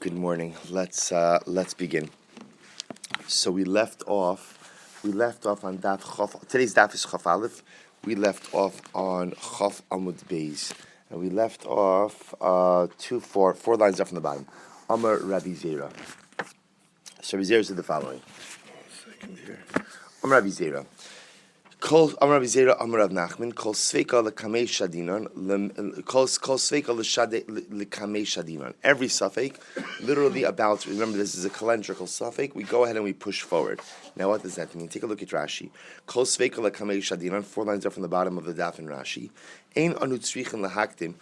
Good morning. Let's begin. So we left off on Daf Chaf. Today's Daf is Chaf Aleph. We left off on Chaf Amud Beis, and we left off four lines up from the bottom. Amar Rabbi Zera. So Rabbi Zera said the following. Second here. Amar Rabbi Zera. Kol Amar Rabbi Zera Amar Rav Nachman Kol Sveika lekamei shadinon Kol Sveika lekamei shadinon. Every suffix, literally about. Remember, this is a calendrical suffix. We go ahead and we push forward. Now, what does that mean? Take a look at Rashi. Kol Sveika lekamei shadinon. 4 lines up from the bottom of the daf in Rashi. Ein anu tzrichen lahaktim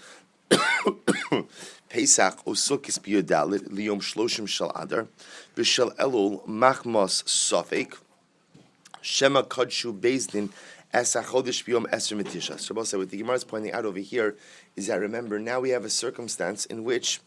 Pesach o Sukkis biyudalit liyom shloshim shel Adar v'shel Elul machmos suffix. Shema Kadshu Bezdin Esa Chodesh Biyom Eser Mitisha. So what the Gemara is pointing out over here is that, remember, now we have a circumstance in which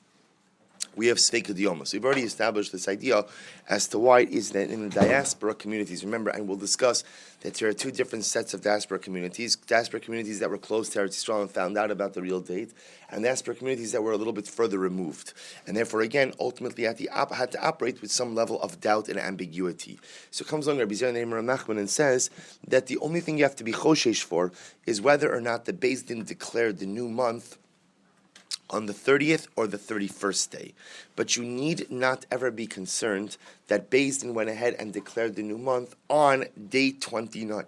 we have Sveika Diyoma. So we've already established this idea as to why it is that in the diaspora communities, remember, and we'll discuss that there are two different sets of diaspora communities that were close to Eretz Yisrael and found out about the real date, and diaspora communities that were a little bit further removed. And therefore, again, ultimately had to operate with some level of doubt and ambiguity. So comes along Rabbi Zera named Rav Nachman and says that the only thing you have to be choshesh for is whether or not the Beis Din declared the new month on the 30th or the 31st day. But you need not ever be concerned that Beis Din went ahead and declared the new month on day 29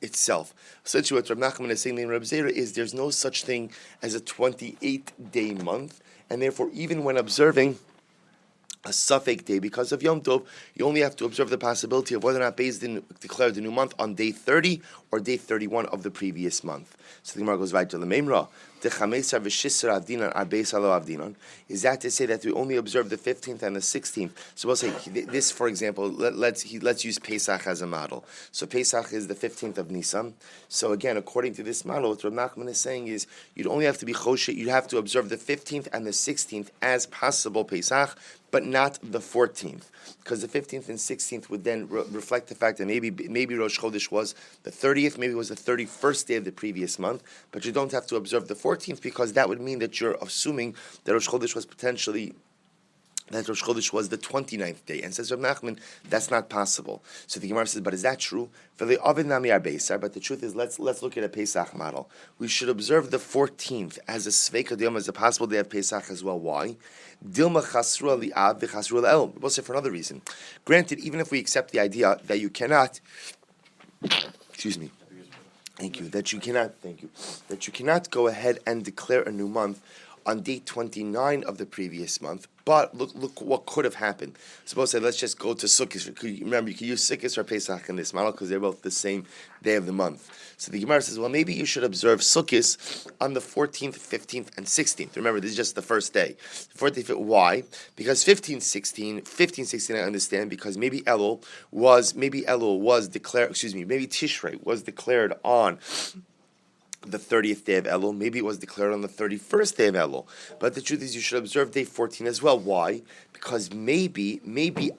itself. Essentially what Rav Nachman is saying in Rabbi Zera is there's no such thing as a 28-day month, and therefore even when observing a suffix day because of Yom Tov, you only have to observe the possibility of whether or not Beis Din declared the new month on day 30 or day 31 of the previous month. So the Gemara goes right to the Memra. Is that to say that we only observe the 15th and the 16th? So we'll say this, for example, let's use Pesach as a model. So Pesach is the 15th of Nisan. So again, according to this model, what Rav Nachman is saying is you'd only have to be choshe, you'd have to observe the 15th and the 16th as possible Pesach, but not the 14th, because the 15th and 16th would then reflect the fact that maybe Rosh Chodesh was the 30th, maybe it was the 31st day of the previous month, but you don't have to observe the 14th because that would mean that you're assuming that Rosh Chodesh was the 29th day. And says Rav Nachman, that's not possible. So the Gemara says, but is that true? But the truth is, let's look at a Pesach model. We should observe the 14th as a Sveika Diyom, as a possible day of Pesach as well. Why? Dilma chasru li'av v'chasru l'el. We'll say for another reason. Granted, even if we accept the idea that you cannot, that you cannot go ahead and declare a new month on day 29 of the previous month. But look what could have happened. Suppose let's just go to Sukkot. Remember, you can use Sukkot or Pesach in this model because they're both the same day of the month. So the Gemara says, well, maybe you should observe Sukkot on the 14th, 15th, and 16th. Remember, this is just the first day. 14th, why? Because 15, 16, I understand, because maybe Elul was declared, maybe Tishrei was declared on the 30th day of Elul. Maybe it was declared on the 31st day of Elul. But the truth is you should observe day 14 as well. Why? Because maybe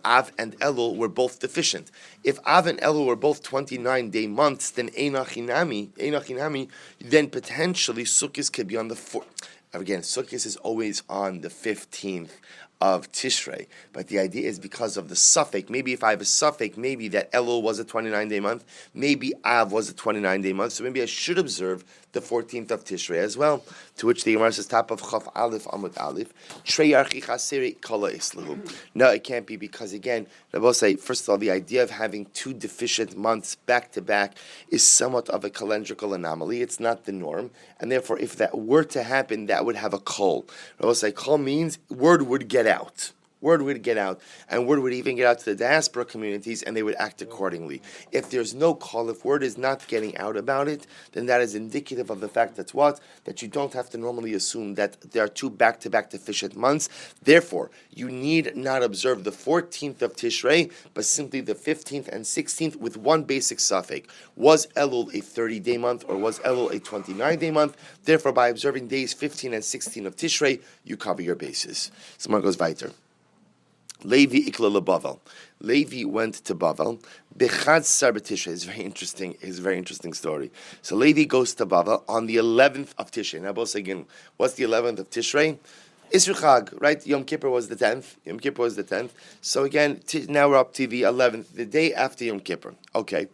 Av and Elul were both deficient. If Av and Elul were both 29-day months, then Einach Hinami, then potentially Sukkot could be on the 4th. Again, Sukkot is always on the 15th of Tishrei, but the idea is because of the suffix. Maybe if I have a suffix, maybe that Elul was a 29-day month, maybe Av was a 29-day month, so maybe I should observe the 14th of Tishrei as well. To which the Gemara says, top of Chaf Aleph Amud Aleph, Treyarchi Chaseri Kala Islahu. No, it can't be, because again, I will say, first of all, the idea of having two deficient months back to back is somewhat of a calendrical anomaly. It's not the norm, and therefore, if that were to happen, that would have a kol. I will say, kol means word would get out. Word would get out, and word would even get out to the diaspora communities, and they would act accordingly. If there's no call, if word is not getting out about it, then that is indicative of the fact that you don't have to normally assume that there are two back-to-back deficient months. Therefore, you need not observe the 14th of Tishrei, but simply the 15th and 16th with one basic suffix. Was Elul a 30-day month, or was Elul a 29-day month? Therefore, by observing days 15 and 16 of Tishrei, you cover your bases. Someone goes weiter. Levi ikla leBavel. Levi went to Bavel. Bechad Sar b'Tishrei is very interesting. It's a very interesting story. So Levi goes to Bavel on the 11th of Tishrei. Now, both again, what's the 11th of Tishrei? Isra Chag, right? Yom Kippur was the 10th. Yom Kippur was the 10th. So again, now we're up to the 11th, the day after Yom Kippur. Okay.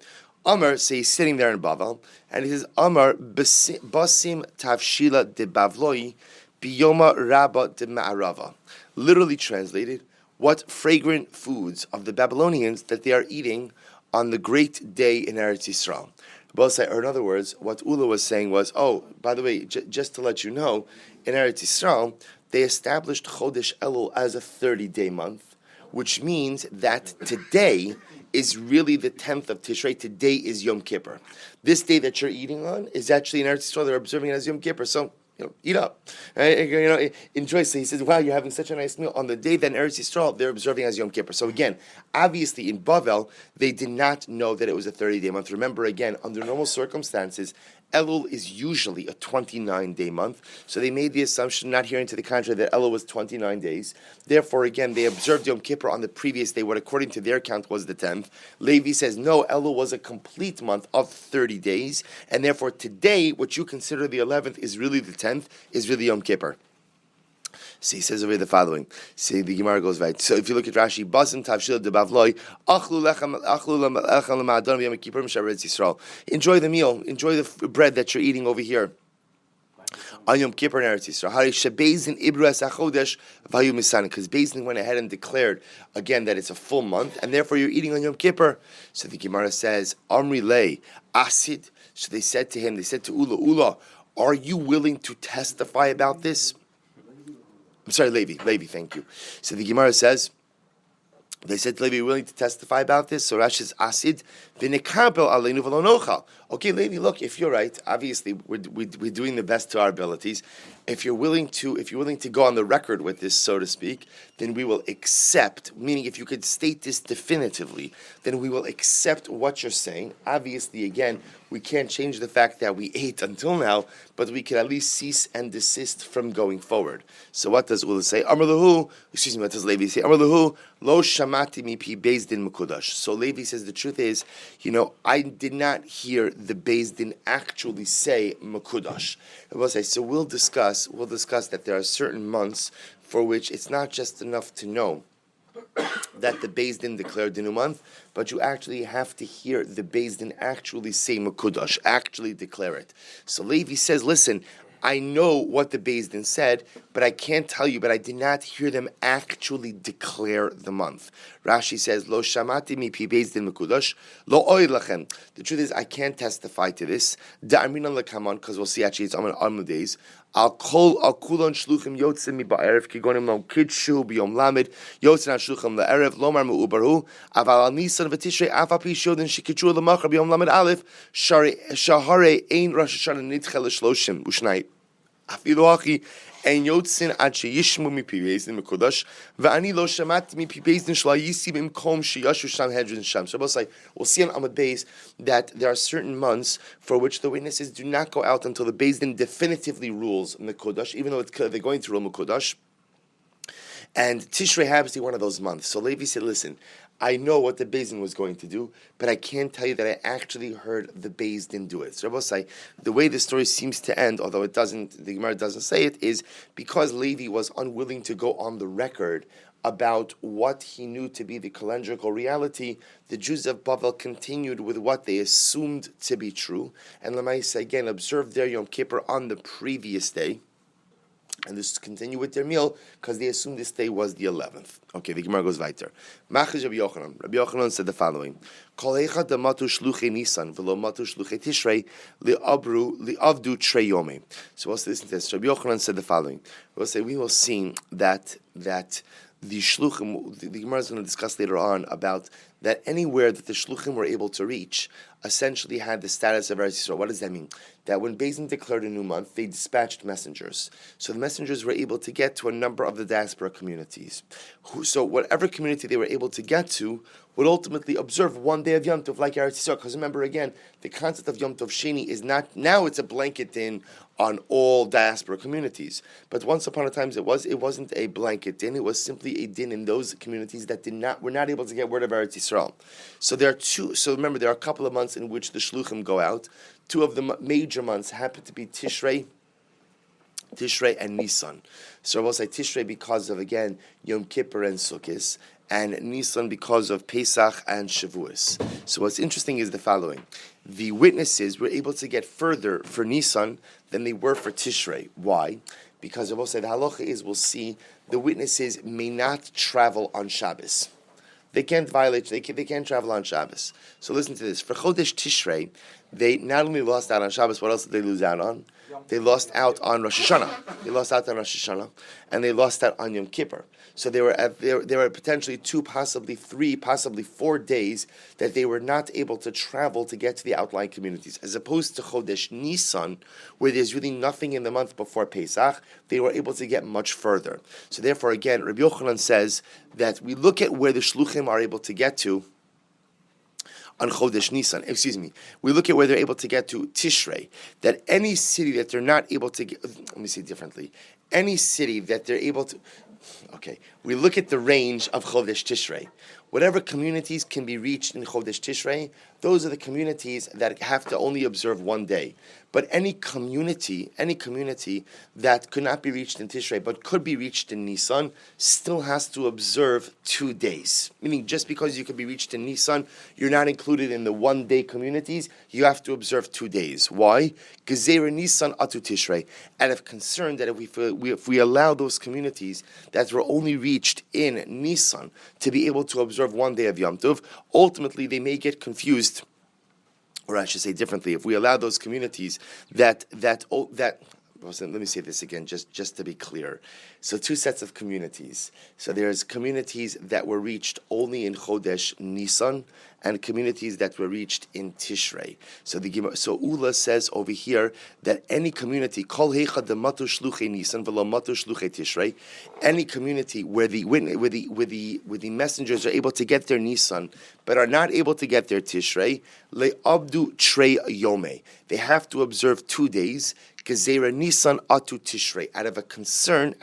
Amar, so he's sitting there in Bavel, and he says, Amar, basim tavshila de bavloi, biyoma rabba de ma'arava. Literally translated, what fragrant foods of the Babylonians that they are eating on the great day in Eretz Yisrael. Or in other words, what Ula was saying was, oh, by the way, just to let you know, in Eretz Yisrael, they established Chodesh Elul as a 30-day month, which means that today is really the 10th of Tishrei. Today is Yom Kippur. This day that you're eating on is actually in Eretz Yisrael. They're observing it as Yom Kippur. So, eat up. Right? Enjoy. So he says, wow, you're having such a nice meal. On the day that in Eretz Yisrael, they're observing as Yom Kippur. So again, obviously in Bavel, they did not know that it was a 30-day month. Remember, again, under normal circumstances, Elul is usually a 29-day month. So they made the assumption, not hearing to the contrary, that Elul was 29 days. Therefore, again, they observed Yom Kippur on the previous day, what according to their count was the 10th. Levi says, no, Elul was a complete month of 30 days. And therefore, today, what you consider the 11th is really the 10th, is really Yom Kippur. So he says over here the following. See, the Gemara goes right. So if you look at Rashi, Basim Tavshil de Bavloi, enjoy the meal, enjoy the bread that you're eating over here on Yom Kippur in Eretz Yisrael. Because Beis Din went ahead and declared again that it's a full month, and therefore you're eating on Yom Kippur. So the Gemara says, Amri lei asid. So they said to him, they said to Ula, are you willing to testify about this? I'm sorry, Levi, thank you. So the Gemara says, they said to Levi, you're willing to testify about this? So Rashi says, Asid, v'nekabel aleinu v'lo nochal. Okay, Levi, look, if you're right, obviously we're doing the best to our abilities. If you're willing to go on the record with this, so to speak, then we will accept, meaning if you could state this definitively, then we will accept what you're saying. Obviously, again, we can't change the fact that we ate until now, but we can at least cease and desist from going forward. So what does Ula say? What does Levi say? Lo shamati mipi Beis Din mekudash. So Levi says the truth is, I did not hear the Beis Din actually say mekudash. We'll say, so we'll discuss that there are certain months for which it's not just enough to know that the Beis Din declared the new month, but you actually have to hear the Beis Din actually say mekudash, actually declare it. So Levi says, listen, I know what the Beis Din said, but I can't tell you, but I did not hear them actually declare the month. Rashi says, Lo shamati mipi Beis Din mekudash, lo oy lachem. The truth is, I can't testify to this. Da'aminan lekaman, because we'll see actually it's on the days. Al kulon shluchim yotzim mi ba'erev kigonim lo kidshu biyom lamed yotzim al shluchim la'erev lomar mu'ubaru aval al nisan v'tishrei afapi shodin shikidru l'machar biyom lamed aleph shahare ein Rosh Hashana nidchel l'shloshim ushnai afilu achi ein yotzin ad sheyishmu mipi Beis Din mekudash v'ani lo shamati mipi Beis Din shlo yisi b'imkom sheyashu sham hedron sham. So we'll see on Amud Beis that there are certain months for which the witnesses do not go out until the Beis Din definitively rules mekudash, even though they're going to rule mekudash. And Tishrei happens to be one of those months. So Levi said, listen, I know what the Beis Din was going to do, but I can't tell you that I actually heard the Beis Din do it. So Rabbosai, the way the story seems to end, although it doesn't, the Gemara doesn't say it, is because Levi was unwilling to go on the record about what he knew to be the calendrical reality, the Jews of Bavel continued with what they assumed to be true, and Lamaisa again observed their Yom Kippur on the previous day, and just continue with their meal because they assumed this day was the 11th. Okay, the Gemara goes weiter. Machiz Rabbi Yochanan. Rabbi Yochanan said the following: Kol echad damatu shluchei Nisan v'lo matu shluchei Tishrei li'avdu trei Yomi. So we'll listen to this. Rabbi Yochanan said the following. We will see that the shluchim, the Gemara is going to discuss later on about that anywhere that the shluchim were able to reach essentially had the status of Eretz Yisrael. What does that mean? That when Beis Din declared a new month, they dispatched messengers. So the messengers were able to get to a number of the diaspora communities. So whatever community they were able to get to would ultimately observe one day of Yom Tov like Eretz Yisrael. Because remember again, the concept of Yom Tov Sheni is not, now it's a blanket din on all diaspora communities. But once upon a time it wasn't a blanket din, it was simply a din in those communities that were not able to get word of Eretz Yisrael. So remember there are a couple of months in which the shluchim go out. Two of the major months happen to be Tishrei Tishrei and Nisan. So I will say Tishrei because of, again, Yom Kippur and Sukkot, and Nisan because of Pesach and Shavuos. So what's interesting is the following. The witnesses were able to get further for Nisan than they were for Tishrei. Why? Because I will say the halacha is, we'll see, the witnesses may not travel on Shabbos. They can't violate, they can't travel on Shabbos. So listen to this. For Chodesh Tishrei, they not only lost out on Shabbos, what else did they lose out on? They lost out on Rosh Hashana. They lost out on Rosh Hashana, and they lost out on Yom Kippur. So there were potentially 2, possibly 3, possibly 4 days that they were not able to travel to get to the outlying communities. As opposed to Chodesh Nisan, where there's really nothing in the month before Pesach, they were able to get much further. So therefore, again, Rabbi Yochanan says that we look at where the Shluchim are able to get to on Chodesh Nisan, we look at where they're able to get to Tishrei, that any city that they're not able to get, let me say it differently, any city that they're able to, we look at the range of Chodesh Tishrei. Whatever communities can be reached in Chodesh Tishrei, those are the communities that have to only observe 1 day. But any community that could not be reached in Tishrei but could be reached in Nisan still has to observe 2 days. Meaning just because you could be reached in Nisan, you're not included in the 1 day communities, you have to observe 2 days. Why? Gezerah Nisan atu Tishrei. Out of concern that if we allow those communities that were only reached in Nisan to be able to observe 1 day of Yom Tov, ultimately they may get confused. Or I should say differently, if we allow those communities that let me say this again, just to be clear. So 2 sets of communities. So there's communities that were reached only in Chodesh Nisan, and communities that were reached in Tishrei. So Ula says over here that any community, Kol Heicha de Matu Shluchei Nisan v'lo Matu Shluchei Tishrei, any community where the messengers are able to get their Nisan but are not able to get their Tishrei, le'abdu trei yome. They have to observe 2 days. Gezerah Nisan atu Tishrei, out of a concern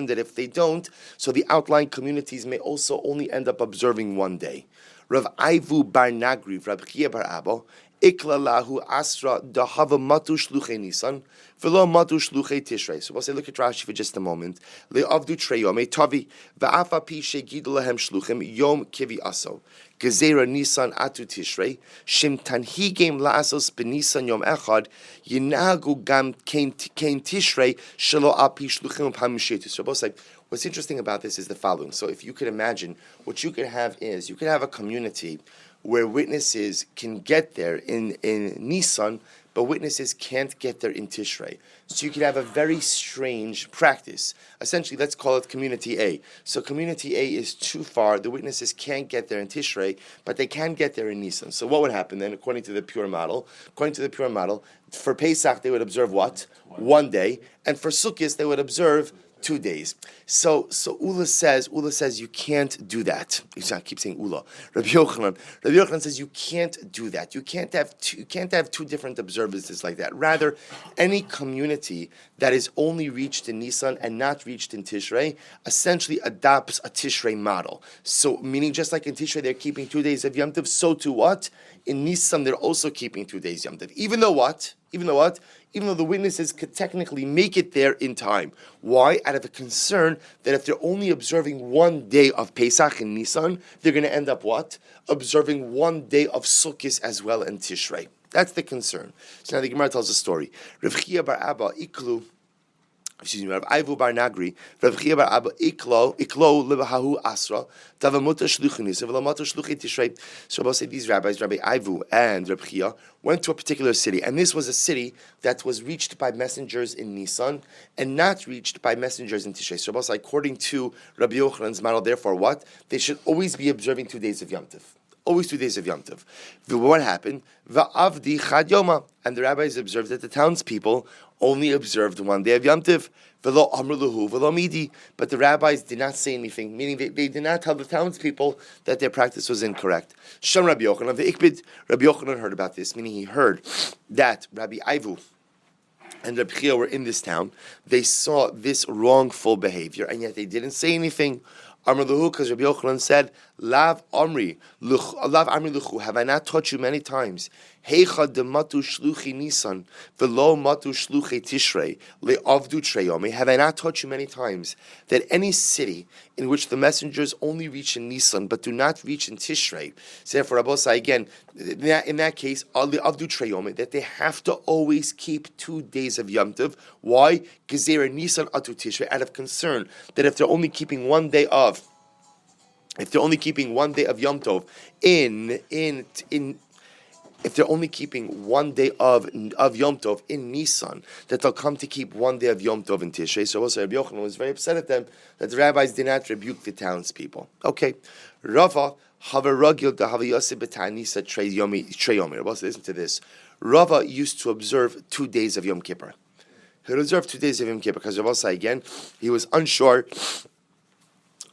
that if they don't, so the outlying communities may also only end up observing 1 day. Rav Aivu bar Nagri, Rav Chia bar Abba, Ikla lahu asra dahava matu shluchei Nisan, v'lo matu shluchei Tishrei. So we'll say, look at Rashi for just a moment. Le'avdu trei yomei tavi, v'afa pi shegidu lahem shluchim yom kivi aso. Gezerah Nisan atu Tishrei, shim tanhigim la'asos b'Nisan yom echad, yinagu gam kein Tishrei, shelo api shluchim p'hamishetu. So we'll say, what's interesting about this is the following. So if you could imagine, what you could have is, you could have a community where witnesses can get there in Nisan, but witnesses can't get there in Tishrei. So you could have a very strange practice. Essentially, let's call it Community A. So Community A is too far. The witnesses can't get there in Tishrei, but they can get there in Nisan. So what would happen then, according to the pure model? According to the pure model, for Pesach, they would observe what? 1 day. And for Sukkot, they would observe 2 days. So Ula says you can't do that. I keep saying Ula. Rabbi Yochanan says you can't do that. You can't have 2 different observances like that. Rather, any community that is only reached in Nisan and not reached in Tishrei essentially adopts a Tishrei model. So meaning just like in Tishrei they're keeping 2 days of Yom Tov, so to what? In Nisan they're also keeping 2 days Yom Tov. Even though the witnesses could technically make it there in time. Why? Out of a concern that if they're only observing 1 day of Pesach in Nisan, they're going to end up what? Observing 1 day of Sukkot as well in Tishrei. That's the concern. So now the Gemara tells a story. Rav Chia bar Abba iklu. Rav Aivu bar Nagri, Rav Chia bar Abba iklo lebahahu asra tavamuta shluchinis v'lamata shluchi Tishrei. So I'll say these rabbis, Rabbi Aivu and Rav Chia, went to a particular city, and this was a city that was reached by messengers in Nisan and not reached by messengers in Tishrei. So I'll say, according to Rabbi Yochanan's model, therefore, what? They should always be observing 2 days of Yom Tov. Always 2 days of Yom Tov. What happened? Va'avdi chad yoma. And the rabbis observed that the townspeople only observed 1 day of Yom Tov. V'lo amr luhu v'lo midi. But the rabbis did not say anything, meaning they did not tell the townspeople that their practice was incorrect. Sham Rabbi Yochanan v'ikbid. Rabbi Yochanan heard about this, meaning he heard that Rabbi Aivu and Rabbi Chia were in this town. They saw this wrongful behavior, and yet they didn't say anything. Amr luhu, because Rabbi Yochanan said, Lav amri luchu, have I not taught you many times? Heicha dematu shluchi Nisan, velo matu shluchi Tishrei, le'avdu treyomi. Have I not taught you many times that any city in which the messengers only reach in Nisan but do not reach in Tishrei, so therefore Rabbi say again, in that case, le'avdu treyomi, that they have to always keep 2 days of Yom Tov. Why? Gezerah Nisan atu Tishrei, out of concern that if they're only keeping 1 day of Yom Tov if they're only keeping 1 day of Yom Tov in Nisan, that they'll come to keep 1 day of Yom Tov in Tishrei. So also Rabbi Yochanan was very upset at them that the rabbis did not rebuke the townspeople. Okay, Rava havaragil dahaviyase betanisa trei yomi. Rabbi, listen to this. Rava used to observe 2 days of Yom Kippur. He would observe 2 days of Yom Kippur because Rabbi say again, he was unsure.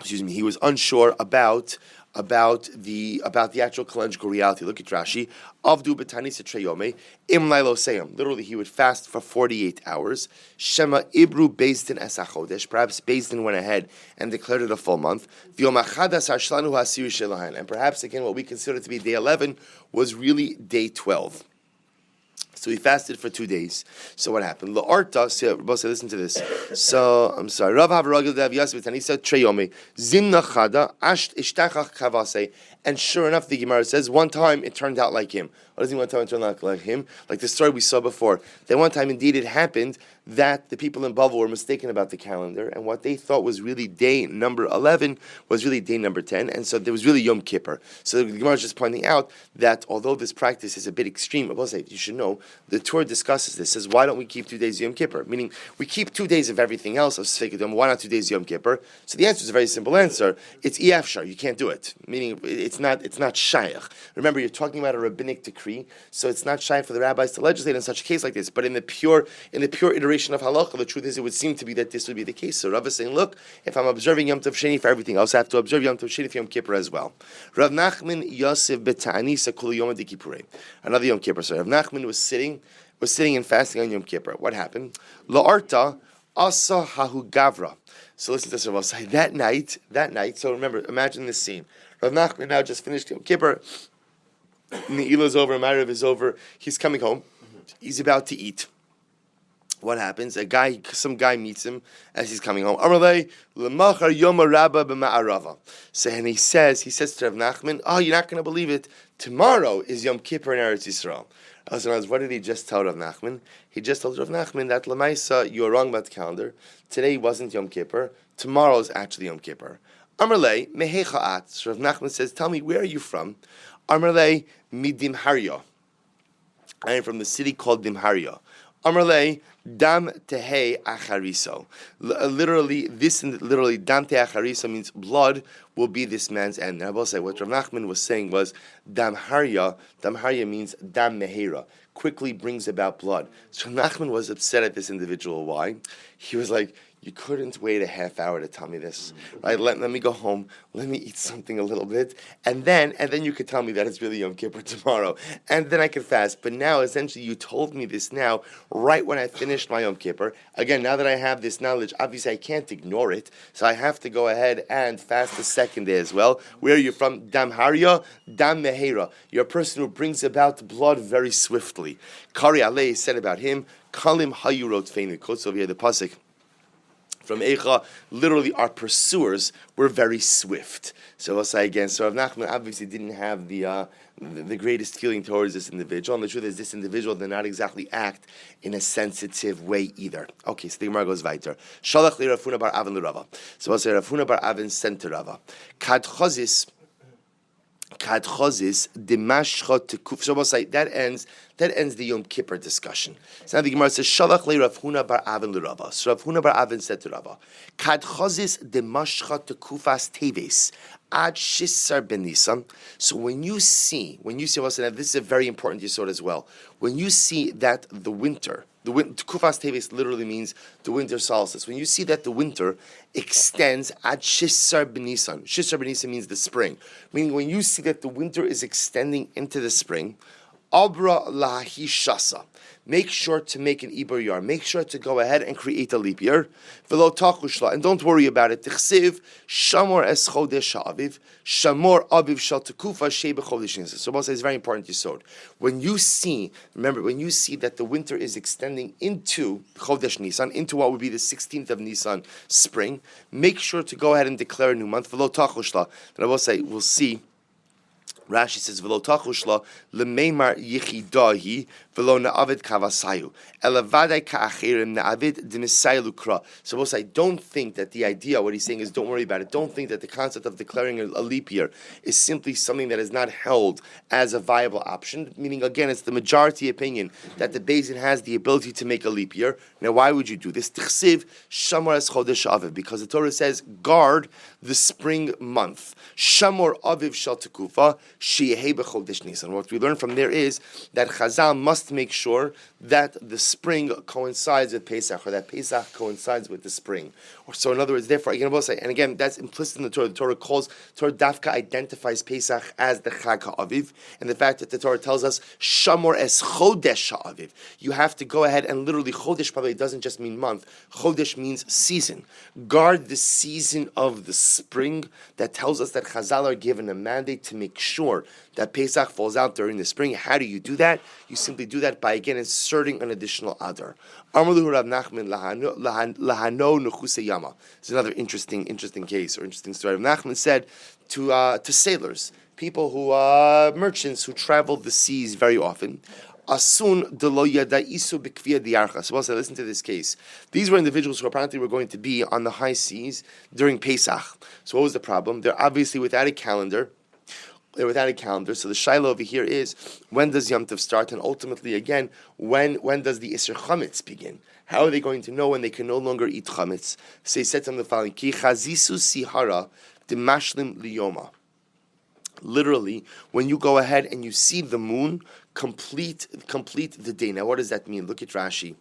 He was unsure about the actual calendrical reality. Look at Rashi. Avdu b'tanisa treyome im lailo seyam. Literally, he would fast for 48 hours. Shema ibru Beis Din es hachodesh. Perhaps Beis Din went ahead and declared it a full month. V'yom achadas harshlanu hasir shelahan. And perhaps again, what we consider to be day 11 was really day 12. So he fasted for 2 days. So what happened? La'arta, listen to this. So, I'm sorry. Rav havaragil dev yasvit tanisa treyomi. Zimna chada, asht ishtachach kavase. And sure enough, the Gemara says, one time it turned out like him. What does he one time it turned out like him? Like the story we saw before. That one time, indeed, it happened that the people in Bavel were mistaken about the calendar, and what they thought was really day number 11 was really day number 10, and so there was really Yom Kippur. So the Gemara is just pointing out that although this practice is a bit extreme, I will say, you should know, the Torah discusses this, says, why don't we keep 2 days of Yom Kippur? Meaning, we keep 2 days of everything else, of Sfeikadom, why not 2 days of Yom Kippur? So the answer is a very simple answer. It's Iyafshar, you can't do it. Meaning, it's not Shayach. Remember, you're talking about a rabbinic decree, so it's not Shayach for the rabbis to legislate in such a case like this, but in the pure iteration of halacha, the truth is it would seem to be that this would be the case. So Rav is saying, look, if I'm observing Yom Tov Sheni for everything else, I have to observe Yom Tov Sheni for Yom Kippur as well. Rav Nachman Yosef B'Ta'anisa Kol Yom Kippurei. Another Yom Kippur. So Rav Nachman was sitting and fasting on Yom Kippur. What happened? La'arta Asa Hahu Gavra. So listen to this, Rav say that night. So remember, imagine this scene. Rav Nachman now just finished Yom Kippur. Ne'ilah is over, Ma'ariv is over. He's coming home. He's about to eat. What happens? Some guy meets him as he's coming home. Amalei lemachar yoma rabba b'ma'arava. So and he says to Rav Nachman, "Oh, you're not going to believe it. Tomorrow is Yom Kippur in Eretz Yisrael." What did he just tell Rav Nachman? He just told Rav Nachman that Lamaisa, you're wrong about the calendar. Today wasn't Yom Kippur. Tomorrow is actually Yom Kippur. Amalei mehecha at. So Rav Nachman says, "Tell me, where are you from?" Amalei midimharya. I am from the city called Dimharya. Amarle dam tehei achariso. Literally, dam tehei achariso means blood will be this man's end. And I will say what Rav Nachman was saying was damharya. Damharya means dam mehera. Quickly brings about blood. So Rav Nachman was upset at this individual. Why? He was like, you couldn't wait a half hour to tell me this, right? Let me go home. Let me eat something a little bit, and then you could tell me that it's really Yom Kippur tomorrow, and then I could fast. But now, essentially, you told me this now, right when I finished my Yom Kippur. Again, now that I have this knowledge, obviously I can't ignore it, so I have to go ahead and fast the second day as well. Where are you from? Damharya, Dam Mehera. You're a person who brings about blood very swiftly. Kari Alei said about him, Kalim Hayurot Feinu. Quotes over here the pasuk from Eicha, literally our pursuers were very swift. So I'll say again, so Rav Nachman obviously didn't have the greatest feeling towards this individual, and the truth is this individual did not exactly act in a sensitive way either. Okay, so the Gemara goes weiter. Shalach li Rav Huna bar Avin l'Rava. So I'll say Rav Huna bar Avin sent to Rava. Kad chozis demashcha tekuf. So we'll say that ends the Yom Kippur discussion. So now the Gemara says, Shalach le Rav Huna bar Avin l'Rava. So Rav Huna bar Avin said to Rava, Kad chozis demashcha tekufas teves ad shisar ben Nisan. So when you see, well, so now this is a very important yesod as well. When you see that the winter, Kufas Teves literally means the winter solstice. When you see that the winter extends ad Shisar B'Nisan. Shisar B'Nisan means the spring. Meaning when you see that the winter is extending into the spring, Abra lahi shasa. Make sure to make an Iber Yar. Make sure to go ahead and create a leap year. V'lo tachushla, and don't worry about it. Tichsiv shamor es chodesh ha'aviv, shamor aviv shal tekufa shei b'chodesh Nisan. So Moshe is very important yisod. When you see that the winter is extending into Chodesh Nisan, into what would be the 16th of Nisan, spring, make sure to go ahead and declare a new month. V'lo tachushla. And I will say, we'll see. Rashi says, "V'lo tachushla lemeimar yichidahi v'lo na'avid kavasayu elavadai ka'achirim na'avid d'misay lukra." So we'll say, don't think that the idea, what he's saying is, don't worry about it. Don't think that the concept of declaring a leap year is simply something that is not held as a viable option. Meaning, again, it's the majority opinion that the Beis Din has the ability to make a leap year. Now, why would you do this? Tichsiv shamor es chodesh aviv, because the Torah says, guard the spring month. Shamor aviv shal tekufa. What we learn from there is that Chazal must make sure that the spring coincides with Pesach, or that Pesach coincides with the spring. Or so, in other words, therefore, and again, that's implicit in the Torah. The Torah Dafka identifies Pesach as the Chag HaAviv, and the fact that the Torah tells us Shamor es Chodesh HaAviv. You have to go ahead and literally Chodesh probably doesn't just mean month. Chodesh means season. Guard the season of the spring. That tells us that Chazal are given a mandate to make sure that Pesach falls out during the spring. How do you do that? You simply do that by, again, inserting an additional adar. Amalu Rav Nachman lahano nechuse yama. It's another interesting case or interesting story. Rav Nachman said to sailors, people who merchants who traveled the seas very often. Asun de lo yadaisu b'kviyah diarcha. So also listen to this case. These were individuals who apparently were going to be on the high seas during Pesach. So what was the problem? They're obviously without a calendar. So the shaila over here is, when does Yom Tov start? And ultimately, again, when does the Isser Chametz begin? How are they going to know when they can no longer eat Chametz? So he said to them the following, Ki chazisu sihara demashlim liyoma. Literally, when you go ahead and you see the moon, complete the day. Now, what does that mean? Look at Rashi.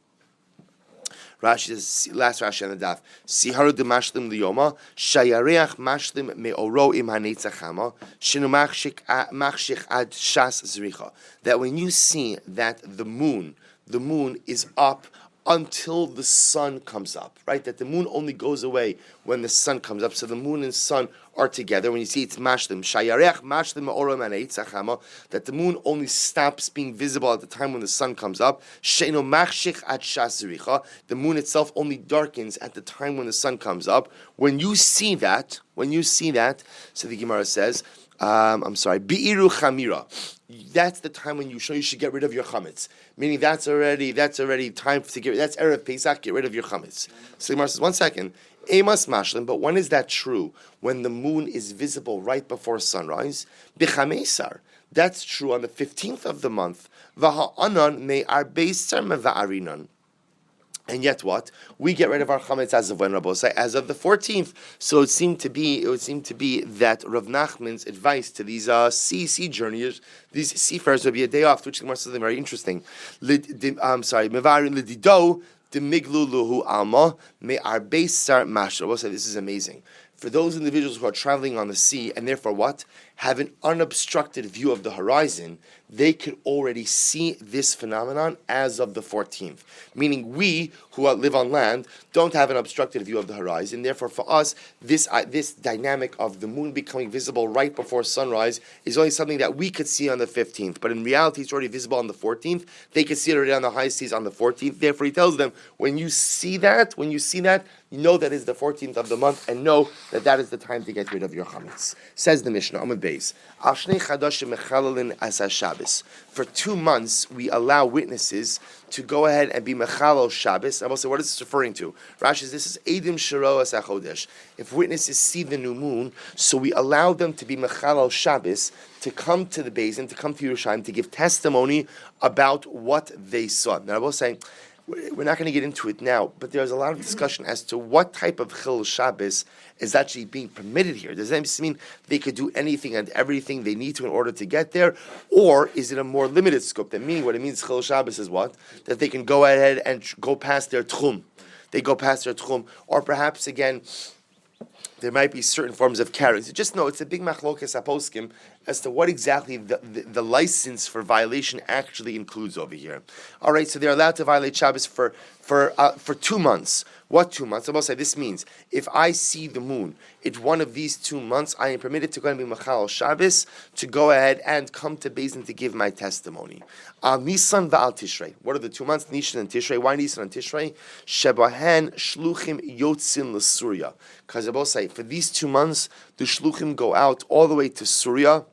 Rashi says, last Rashi on the daf, Siharu de mashlim liyoma, shayareach mashlim me'oro im hanetzachama, shinu machshik ad shas zricha. That when you see that the moon is up until the sun comes up, right? That the moon only goes away when the sun comes up. So the moon and sun are together. When you see it's mashlim, shayareach mashlim me'oro im hanetzachama, that the moon only stops being visible at the time when the sun comes up. Sheino machshik ad shas zricha, the moon itself only darkens at the time when the sun comes up. When you see that, so the Gemara says, bi'iru chamira. That's the time when you should get rid of your chametz. Meaning that's already time to get. That's erev Pesach. Get rid of your chametz. So the Gemara says, 1 second. Emas mashlim. But when is that true? When the moon is visible right before sunrise. B'chamesar. That's true on the 15th of the month. V'ha'anan me'arbeisar meva'arinan. And yet what? We get rid of our chametz as of when, Rabbosai? As of the 14th. So it would seem to be that Rav Nachman's advice to these sea journeyers, these seafarers, would be a day off, which is something very interesting. Mevarin lidido demiglu luhu alma me arbeisar mashra. Rabbosai, this is amazing. For those individuals who are traveling on the sea and therefore what? Have an unobstructed view of the horizon, they could already see this phenomenon as of the 14th. Meaning we, who live on land, don't have an obstructed view of the horizon. Therefore, for us, this dynamic of the moon becoming visible right before sunrise is only something that we could see on the 15th. But in reality, it's already visible on the 14th. They could see it already on the high seas on the 14th. Therefore, he tells them, when you see that, you know that is the 14th of the month, and know that is the time to get rid of your chametz. Says the Mishnah, Amud Beis. For 2 months, we allow witnesses to go ahead and be mechalal Shabbos. I will say, what is this referring to? Rashi says, this is Eidim Shiro as HaChodesh. If witnesses see the new moon, so we allow them to be mechalal Shabbos, to come to the Beis Din, to come to Yerushalayim, to give testimony about what they saw. Now, I will say, we're not going to get into it now, but there's a lot of discussion as to what type of Chil Shabbos is actually being permitted here. Does that mean they could do anything and everything they need to in order to get there? Or is it a more limited scope? That meaning what it means Chil Shabbos is what? That they can go ahead and go past their Tchum. They go past their Tchum. Or perhaps again, there might be certain forms of carrying. So just know it's a big machlokas aposkim as to what exactly the license for violation actually includes over here. All right, so they're allowed to violate Shabbos for 2 months. What 2 months? I will say this means if I see the moon in one of these 2 months, I am permitted to go and be machal Shabbos to go ahead and come to Beis Din to give my testimony. Nisan va'al Tishrei. What are the 2 months? Nisan and Tishrei. Why Nisan and Tishrei? Shebahen shluchim yotzin l'Surya. Because I will say for these 2 months, the shluchim go out all the way to Syria.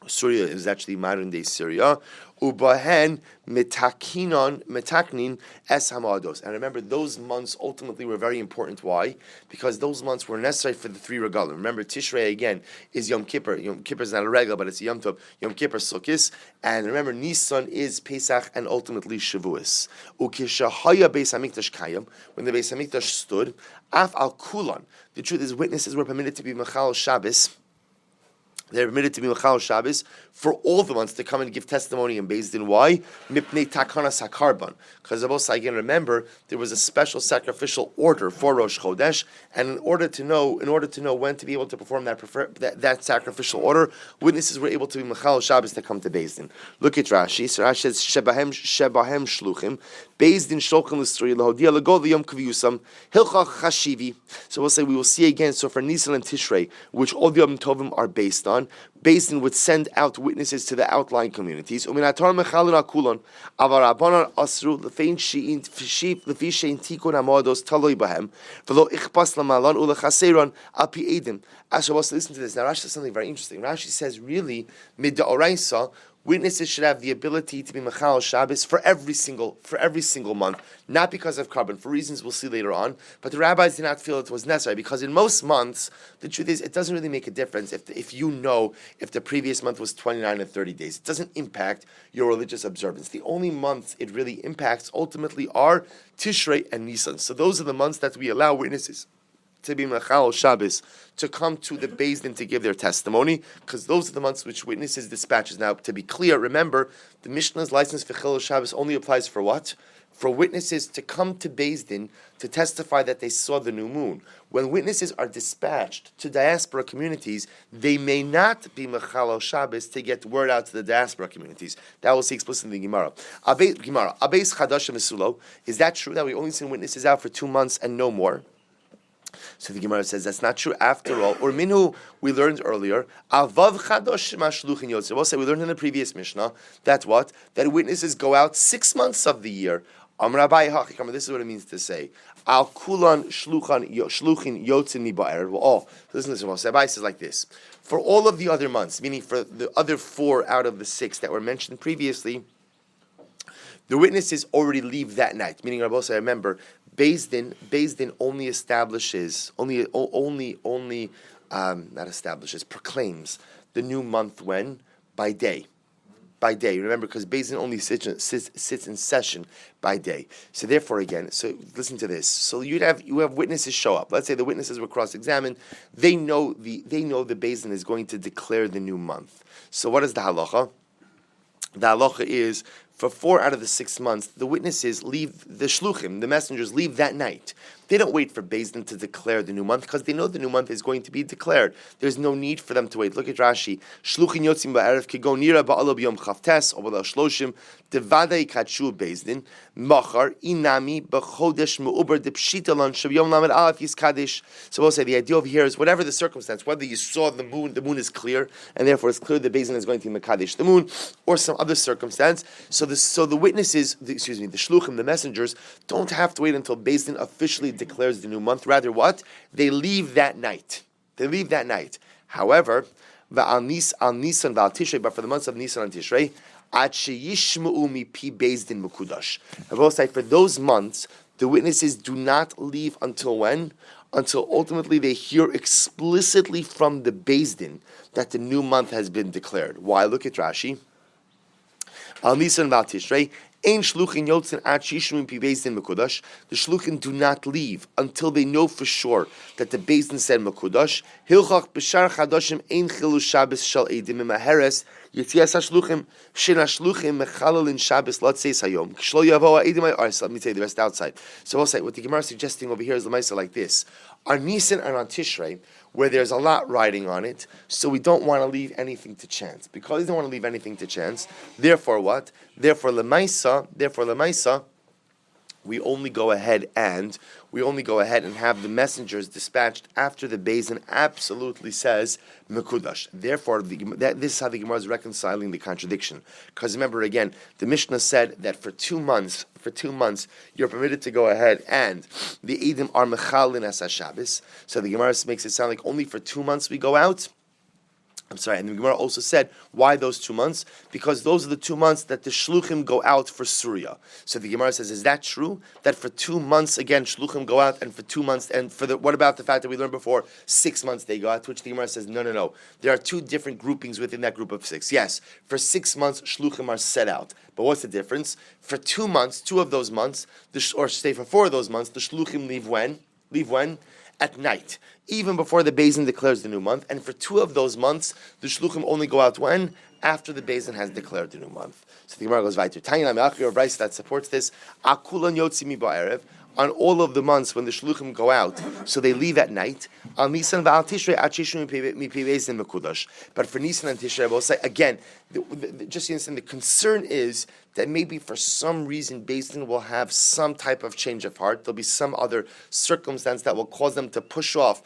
Syria is actually modern day Syria. Ubahen metaknin es hamados. And remember, those months ultimately were very important. Why? Because those months were necessary for the 3 regalim. Remember, Tishrei again is Yom Kippur. Yom Kippur is not a regal, but it's a Yom Tov. Yom Kippur Sukkis. And remember, Nisan is Pesach and ultimately Shavuos. Ukishahaya Beis Hamikdash Kayam, when the Beis Hamikdash stood, Af al Kulan. The truth is, witnesses were permitted to be Machal Shabbos. They're permitted to be Machal Shabbos for all the months to come and give testimony in Beis Din. Why? Mipnei takanas hakarban. Because again, remember, there was a special sacrificial order for Rosh Chodesh, and in order to know when to be able to perform that sacrificial order, witnesses were able to be Machal Shabbos to come to Beis Din. Look at Rashi. So Rashi says, Shebahem shluchim, Beis Din shulchan l'suri, l'hodia l'gol v'yom kviyusam, hilchach chashivi. So we will see again, so for Nisan and Tishrei, which all the Yom Tovim are based on, Beis Din would send out witnesses to the outlying communities. And the listen to this. Now Rashi says something very interesting. Rashi says, really, mid'oraisa, witnesses should have the ability to be Machal Shabbos for every single month, not because of carbon, for reasons we'll see later on. But the rabbis did not feel it was necessary, because in most months, the truth is, it doesn't really make a difference if the previous month was 29 or 30 days. It doesn't impact your religious observance. The only months it really impacts ultimately are Tishrei and Nisan. So those are the months that we allow witnesses to be Machal Shabbos, to come to the Beis Din to give their testimony, because those are the months which witnesses dispatches. Now, to be clear, remember, the Mishnah's license for Chilul Shabbos only applies for what? For witnesses to come to Beis Din to testify that they saw the new moon. When witnesses are dispatched to diaspora communities, they may not be Machal Shabbos to get word out to the diaspora communities. That we'll see explicitly in the Gemara. Abeis Chadash Mesulo. Is that true that we only send witnesses out for 2 months and no more? So the Gemara says that's not true. After all, or minhu, we learned earlier, avav chadosh mashluchin yotzer. We'll say we learned in the previous Mishnah that what? That witnesses go out 6 months of the year. This is what it means to say al kulan shluchin yotzin mi ba'erev. Well, listen to this. Rabbi says like this: for all of the other months, meaning for the other 4 out of the 6 that were mentioned previously, the witnesses already leave that night. Meaning, Rabbi say, remember, Beis Din only establishes, proclaims the new month when? By day. By day. Remember, because Beis Din only sits in session by day. So therefore, again, so listen to this. So you have witnesses show up. Let's say the witnesses were cross-examined. They know the Beis Din is going to declare the new month. So what is the halacha? The halacha is, for 4 out of the 6 months, the witnesses leave, the shluchim, the messengers, leave that night. They don't wait for Beis Din to declare the new month, because they know the new month is going to be declared. There's no need for them to wait. Look at Rashi. Shluchin yotzim ba'erev kigon nira ba'ala b'yom chavtes or b'la shloshim devadei katshu Beis Din machar inami b'chodesh me'uber depshita lan shavyom lamed alef yiskadesh. So we'll say the idea over here is whatever the circumstance, whether you saw the moon is clear, and therefore it's clear the Beis Din is going to mekadesh the moon, or some other circumstance. So the witnesses, the shluchim, the messengers, don't have to wait until Beis Din officially declares the new month. Rather, what? They leave that night. However, al Nisan v'al Tishrei, but for the months of Nisan and Tishrei, ad sheyishma'u mipi Beis Din mekudash. I will say for those months, the witnesses do not leave until when? Until ultimately they hear explicitly from the Beis Din that the new month has been declared. Why? Look at Rashi. Al Nisan v'al Tishrei, Ein shluchin yotzin ad shishim pi beis din mekudash. The shluchin do not leave until they know for sure that the beis din said mekudash. Hilchach b'shar chadashim ein chilu Shabbos shal edim imaheres. Yitzias hashluchim shin hashluchim mechalal in Shabbos lotzeis hayom. Kishlo yavo ha'edim ha'aris. Let me tell you the rest outside. So I'll say what the Gemara is suggesting over here is the Maisa like this. On Nisan and on Tishrei, where there's a lot riding on it, so we don't want to leave anything to chance. Because we don't want to leave anything to chance, therefore what? Therefore Lemaisa, we only go ahead and have the messengers dispatched after the Beis absolutely says Mekudash. Therefore, this is how the Gemara is reconciling the contradiction. Because remember again, the Mishnah said that for 2 months, you're permitted to go ahead and the Eidim are Mechalin as Shabbos. So the Gemara makes it sound like only for 2 months we go out. I'm sorry, and the Gemara also said, why those 2 months? Because those are the 2 months that the Shluchim go out for Surya. So the Gemara says, is that true? That for 2 months, again, Shluchim go out, and for 2 months, and what about the fact that we learned before, 6 months they go out, to which the Gemara says, no. There are 2 different groupings within that group of 6. Yes, for 6 months, Shluchim are set out. But what's the difference? For 2 months, 2 of those months, or say for 4 of those months, the Shluchim leave when? At night, even before the Beis Din declares the new month. And for 2 of those months, the Shluchim only go out when? After the Beis Din has declared the new month. So the Gemara goes weiter. Tanya Me'achir Rice that supports this. Akulan Yotzi Mi Ba'erev. On all of the months when the Shluchim go out, so they leave at night. On Nisan v'al Tishrei ad shishim mi pi Beis Din mekudash. But for Nisan and Tishrei, I will say again, just understand the concern is that maybe for some reason Beis Din will have some type of change of heart. There'll be some other circumstance that will cause them to push off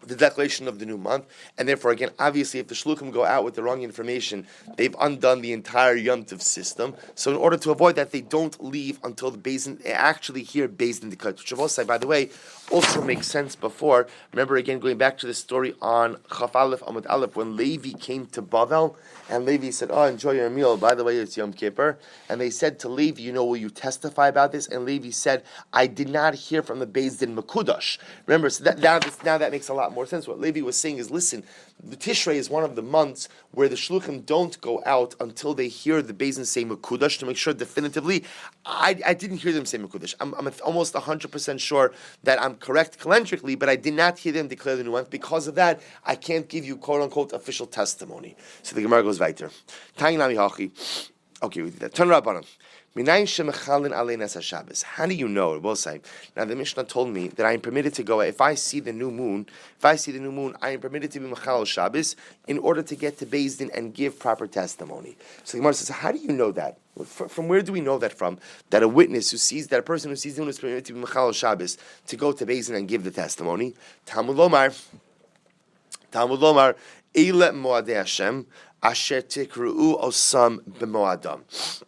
the declaration of the new month, and therefore, again, obviously, if the shluchim go out with the wrong information, they've undone the entire Yom Tov system. So, in order to avoid that, they don't leave until the Beis Din actually hear Beis Din declared. Which I will say, by the way, also makes sense before. Remember, again, going back to the story on Chaf Aleph Amud Aleph, when Levi came to Bavel, and Levi said, "Oh, enjoy your meal. By the way, it's Yom Kippur." And they said to Levi, "Will you testify about this?" And Levi said, "I did not hear from the Beis Din Mekudash." Remember, so now that makes a lot more sense. What Levi was saying is, listen, the Tishrei is one of the months where the Shluchim don't go out until they hear the Beis Din say Mekudash to make sure definitively. I didn't hear them say Mekudash. I'm almost 100% sure that I'm correct calendarically, but I did not hear them declare the new month. Because of that, I can't give you quote unquote official testimony. So the Gemara goes weiter. Okay, we did that. Turn Rabbanan. How do you know? It will say. Now the Mishnah told me that I am permitted to go. If I see the new moon, I am permitted to be Mechal Shabbos in order to get to Beis Din and give proper testimony. So the Gemara says, how do you know that? From where do we know that from? That a person who sees the moon is permitted to be Mechal Shabbos to go to Beis Din and give the testimony. Talmud Lomar, Eile Moadei Hashem Asher Tikru'u Osam B'Moadam.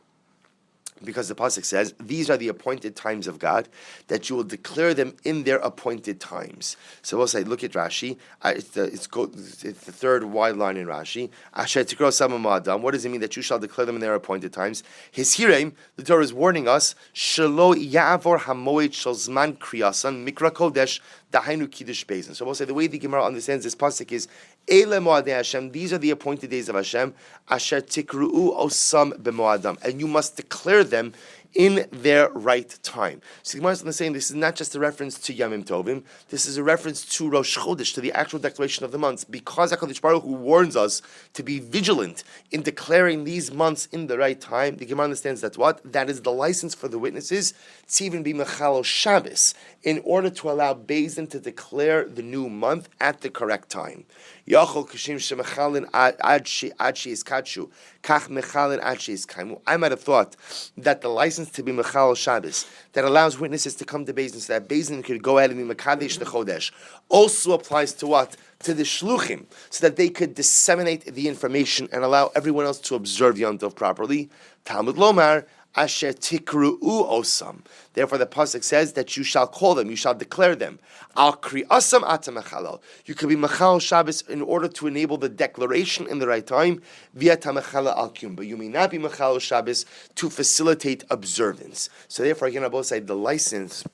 Because the pasuk says, these are the appointed times of God, that you will declare them in their appointed times. So we'll say, look at Rashi. It's the third wide line in Rashi. Asher tikro samam adam. What does it mean that you shall declare them in their appointed times? His hirem, the Torah is warning us, shelo ya'avor hamoed shel zman kriyasan mikra kodesh dahainu kiddush Beis Din. So we'll say the way the Gemara understands this pasuk is, Eile Moadei Hashem, these are the appointed days of Hashem, Asher Tikru'u Osam B'Moadam, and you must declare them in their right time. So the Gemara is saying this is not just a reference to Yamim Tovim, this is a reference to Rosh Chodesh, to the actual declaration of the months, because HaKadosh Baruch Hu warns us to be vigilant in declaring these months in the right time. The Gemara understands that what? That is the license for the witnesses to even be Mechalo Shabbos, in order to allow Beis Din to declare the new month at the correct time. Yachol kashim shemechalin ad sheis kadshu, kach mechalin ad sheis kaimu. I might have thought that the license to be Mechal Shabbos, that allows witnesses to come to Beis Din so that Beis Din could go ahead and be Mekadesh the Chodesh, also applies to what? To the Shluchim, so that they could disseminate the information and allow everyone else to observe Yom Tov properly. Talmud Lomar, Asher Tikru'u Osam. Therefore, the pasuk says that you shall call them, you shall declare them. Al Kri Asam Ata Mechalal. You can be Mechal Shabbos in order to enable the declaration in the right time. Via Tamechala Al Kyum. But you may not be Mechal Shabbos to facilitate observance. So therefore, again, I both say the license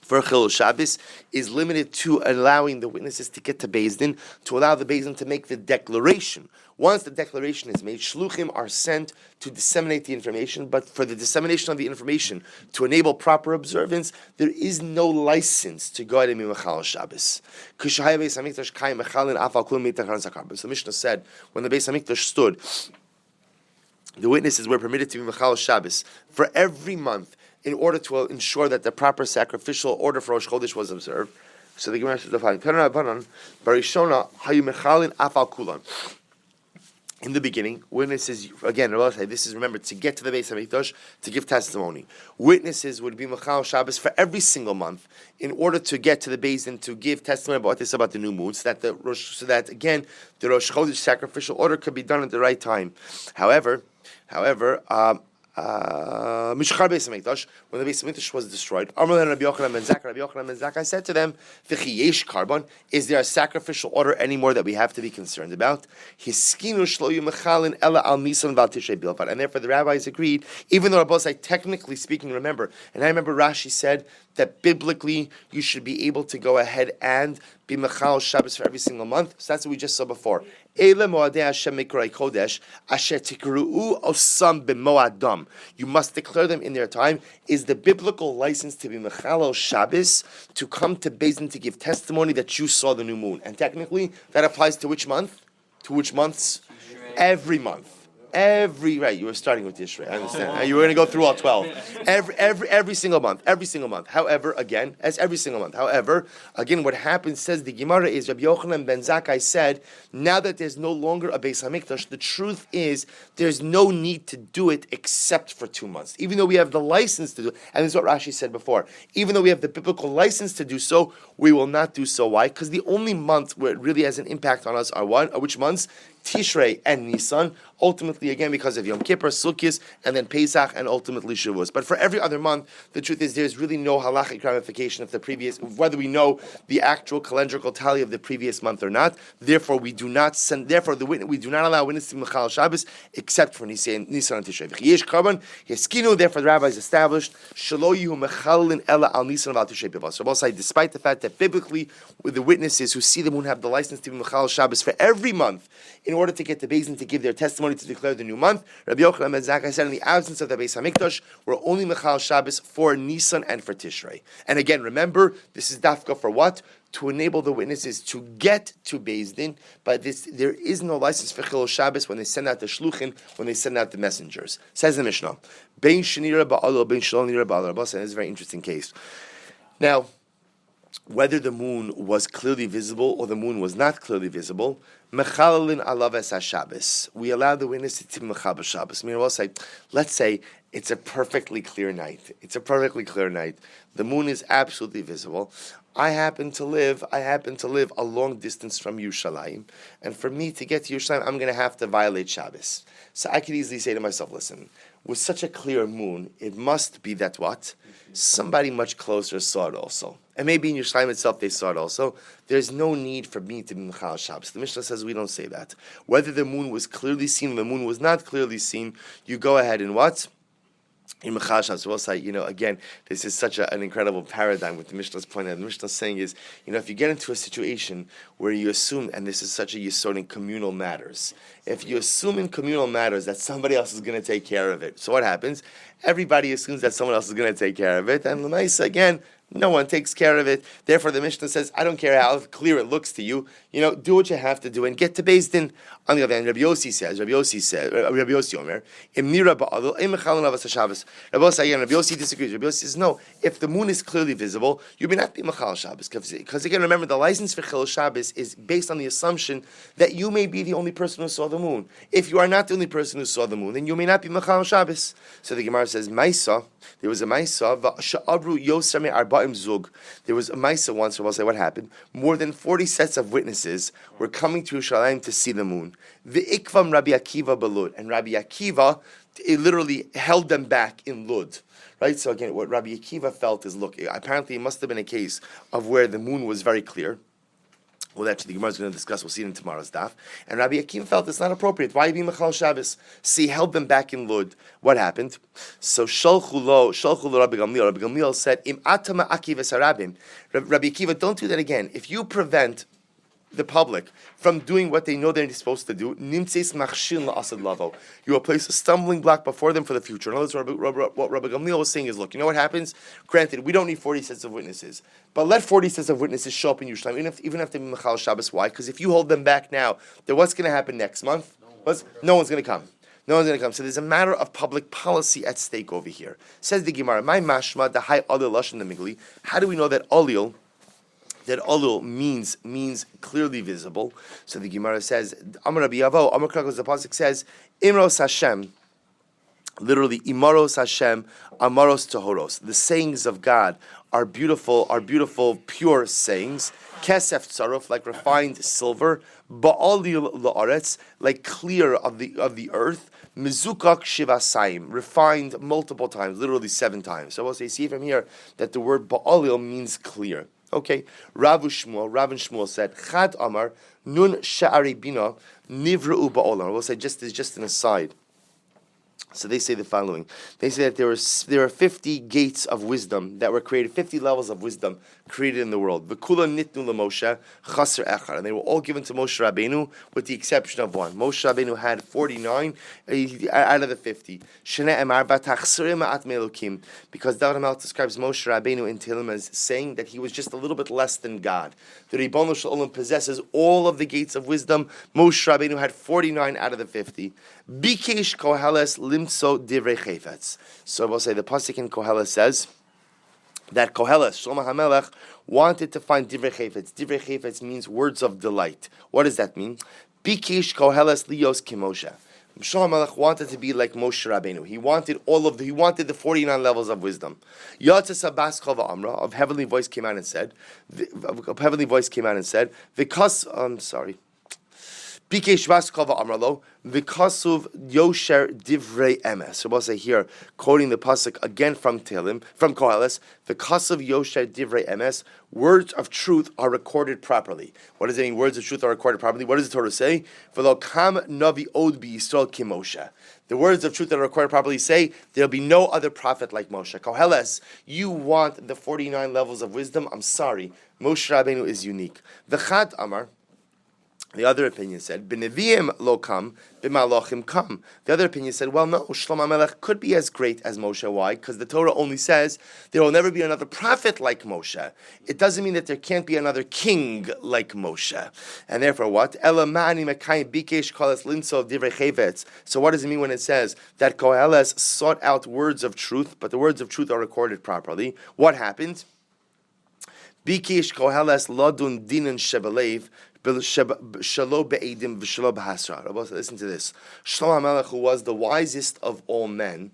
for Chilul Shabbos is limited to allowing the witnesses to get to Beis Din, to allow the Beis Din to make the declaration. Once the declaration is made, shluchim are sent to disseminate the information, but for the dissemination of the information to enable proper observance, there is no license to go ahead and be Mechal Shabbos. So the Mishnah said, when the Beis HaMikdash stood, the witnesses were permitted to be Mechal Shabbos for every month, in order to ensure that the proper sacrificial order for Rosh Chodesh was observed. So the Gemara says the following: in the beginning, witnesses, again, this is, remember, to get to the Beis HaMikdash, to give testimony. Witnesses would be Mechal Shabbos for every single month in order to get to the Beis Din to give testimony about what they said about the new moon, so that, again, the Rosh Chodesh sacrificial order could be done at the right time. However, Mishchar Beis HaMikdash, when the Beis HaMikdash was destroyed, Rabbi Yochanan ben Zakkai said to them, V'chi yesh karbon, is there a sacrificial order anymore that we have to be concerned about? Hiskinu shlo yumechalin ela al nisan v'al tishrei bilvad. And therefore the rabbis agreed, even though Rabbi, technically speaking, remember, and I remember Rashi said that biblically you should be able to go ahead and be Mechal Shabbos for every single month. So that's what we just saw before. Eile moadei Hashem mikrai kodesh asher tikru'u osam b'moadam. You must declare them in their time. Is the biblical license to be Mechal Shabbos to come to Beis Din to give testimony that you saw the new moon? And technically, that applies to which month? To which months? Every month. Right, you were starting with Tishrei. I understand. You were going to go through all 12. Every single month. However, again, what happens, says the Gemara, is Rabbi Yochanan ben Zakkai said, now that there's no longer a Beis HaMikdash, the truth is there's no need to do it except for 2 months. Even though we have the license to do it, and this is what Rashi said before, even though we have the biblical license to do so, we will not do so. Why? Because the only month where it really has an impact on us are which months? Tishrei and Nisan, ultimately again because of Yom Kippur, Sukkot, and then Pesach, and ultimately Shavuos. But for every other month, the truth is there's really no halachic ramification of the previous, whether we know the actual calendrical tally of the previous month or not. Therefore, we do not allow witnesses to be Mechal Shabbos except for Nisan and Tishrei. V'chiyesh karban hiskinu. Therefore, the rabbis established shelo yihu mechalin ela al Nisan v'al Tishrei b'vas. So, both sides, despite the fact that biblically, with the witnesses who see the moon have the license to be Mechal Shabbos for every month, in order to get the Beis Din to give their testimony to declare the new month, Rabbi Yochanan ben Zakkai said, in the absence of the Beis HaMikdash, we're only Mechal Shabbos for Nisan and for Tishrei. And again, remember, this is dafka for what? To enable the witnesses to get to Beis Din, but there is no license for Chilul Shabbos when they send out the shluchim, when they send out the messengers. Says the Mishnah, Bein shenira ba'alo, bein shalom nira ba'alo. This is a very interesting case. Now, whether the moon was clearly visible or the moon was not clearly visible, Mechalalin alav es HaShabbos. We allow the witnesses to Mechal b'Shabbos. I mean, let's say it's a perfectly clear night. The moon is absolutely visible. I happen to live a long distance from Yerushalayim, and for me to get to Yerushalayim, I'm going to have to violate Shabbos. So I could easily say to myself, listen, with such a clear moon, it must be that what? Somebody much closer saw it also. And maybe in Yerushalayim itself they saw it also. There's no need for me to be Mechal Shabbos. The Mishnah says we don't say that. Whether the moon was clearly seen or the moon was not clearly seen, you go ahead and what? In Mechal Shabbos, we'll say, again, this is such an incredible paradigm with the Mishnah's point. And the Mishnah's saying is, if you get into a situation where you assume, and this is such a yesod in communal matters, if you assume in communal matters that somebody else is going to take care of it, so what happens? Everybody assumes that someone else is going to take care of it, and L'maisa, again, no one takes care of it. Therefore, the Mishnah says, I don't care how clear it looks to you. Do what you have to do and get to Beis Din. On the other hand, Rabbi Yossi Omer, Im nira ba'adol, im mechalin avas HaShabbos. Rabbi Yossi disagrees. Rabbi Yossi says, no, if the moon is clearly visible, you may not be Mechal Shabbos. Because again, remember, the license for Chilul Shabbos is based on the assumption that you may be the only person who saw the moon. If you are not the only person who saw the moon, then you may not be Mechal Shabbos. So the Gemara says, Maisa, there was a Maisa, Sha'abru Yosame Arba'im Zug. There was a Maisa once, so I'll say what happened. More than 40 sets of witnesses were coming to Yerushalayim to see the moon. The Ikvam Rabbi Akiva Belud. And Rabbi Akiva, it literally held them back in Lud. Right? So again, what Rabbi Akiva felt is, look, apparently it must have been a case of where the moon was very clear. Well, actually, the Gemara is going to discuss. We'll see it in tomorrow's daf. And Rabbi Akiva felt it's not appropriate. Why be Mechal Shabbos? So he held them back in Lud. What happened? So Shalchu lo Rabbi Gamliel. Rabbi Gamliel said, "Im atama Akiva sarabim." Rabbi Akiva, don't do that again. If you prevent the public from doing what they know they're supposed to do, nimtzeis machshil la'asad lavo. You will place a stumbling block before them for the future. In other words, what Rabbi Gamliel was saying is, look, you know what happens? Granted, we don't need 40 sets of witnesses, but let 40 sets of witnesses show up in Yerushalayim, even if they be Mechal Shabbos. Why? Because if you hold them back now, then what's going to happen next month? No one's going to come. No one's going to come. So there's a matter of public policy at stake over here. Says the Gemara, my mashma, the high olil lashon the migli. How do we know that olil means clearly visible? So the Gemara says, Amar Rabbi Yavo, Amar Krakos, the pasuk says, Imros Hashem, literally Imaros Hashem, Amaros Tohoros. The sayings of God are beautiful, pure sayings. Kesef tzaruf, like refined silver. Ba'alil la'aretz, like clear of the earth. Mizukak shivasayim, refined multiple times, literally 7 times. So we'll say, see from here that the word ba'alil means clear. Okay, Rav and Shmuel said, Chad Amar, Nun Sha'ari Bina, Nivru Ba'olam. We'll say just an aside. So they say the following. They say that there are 50 gates of wisdom that were created, 50 levels of wisdom created in the world. V'kula nitnu leMoshe chaser echad, and they were all given to Moshe Rabbeinu with the exception of one. Moshe Rabbeinu had 49 out of the 50. Shene emar v'tachserim ma'at me'elokim, because David HaMelech describes Moshe Rabbeinu in Tehillim as saying that he was just a little bit less than God. The Ribono Shel Olam possesses all of the gates of wisdom. Moshe Rabbeinu had 49 out of the 50. Bikesh Koheles limtso divrei chayfetz. So we'll say the pasuk in Koheles says that Koheles, Shlomo HaMelech, wanted to find divrei chayfetz. Divrei chayfetz means words of delight. What does that mean? Bikesh Koheles lios kimoshe. Shlomo HaMelech wanted to be like Moshe Rabbeinu. He wanted the 49 levels of wisdom. Yatzes Abbas Chava Amra, of heavenly voice came out and said, Bikesh Vas Kava Amralo, Vikasuv Yosher Divrei Emes. So we'll say here, quoting the pasuk again from Tehillim, from Koheles, Vikasuv Yosher Divrei Emes, words of truth are recorded properly. What does it mean? Words of truth are recorded properly. What does the Torah say? V'lo kam navi od bi Yisrael kimoshe. The words of truth that are recorded properly say there'll be no other prophet like Moshe. Koheles, you want the 49 levels of wisdom? I'm sorry, Moshe Rabbeinu is unique. The Chad Amar. The other opinion said, "B'neviim lo kam, b'malachim kam." The other opinion said, "Well, no, Shlomo HaMelech could be as great as Moshe. Why? Because the Torah only says there will never be another prophet like Moshe. It doesn't mean that there can't be another king like Moshe. And therefore, what? Elamani mekayim bikesh koheles linso divrei chevetz. So, what does it mean when it says that Koheles sought out words of truth, but the words of truth are recorded properly? What happened? Bikesh Koheles ladun dinan shebelev. Listen to this. Shlomo HaMelech, who was the wisest of all men,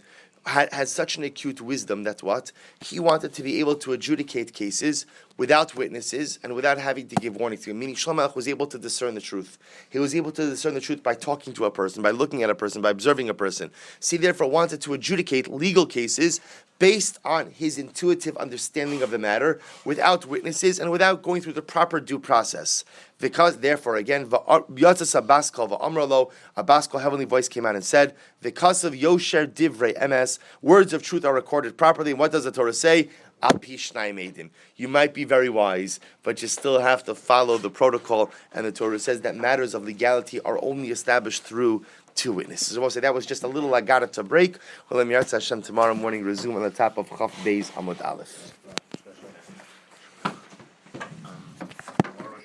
had such an acute wisdom that what? He wanted to be able to adjudicate cases without witnesses and without having to give warning to him. Meaning Shlomo HaMelech was able to discern the truth. He was able to discern the truth by talking to a person, by looking at a person, by observing a person. So he therefore wanted to adjudicate legal cases based on his intuitive understanding of the matter, without witnesses and without going through the proper due process. Because, therefore, again, Yatzas Abbas Kol v'Amralo, Abbas Kol, heavenly voice came out and said, because of Yosher Divrei Emes, words of truth are recorded properly. And what does the Torah say? You might be very wise, but you still have to follow the protocol. And the Torah says that matters of legality are only established through 2 witnesses. So we'll say that was just a little Agada to break. Well, Hashem tomorrow morning resume on the top of Chaf Beis Amud Aleph.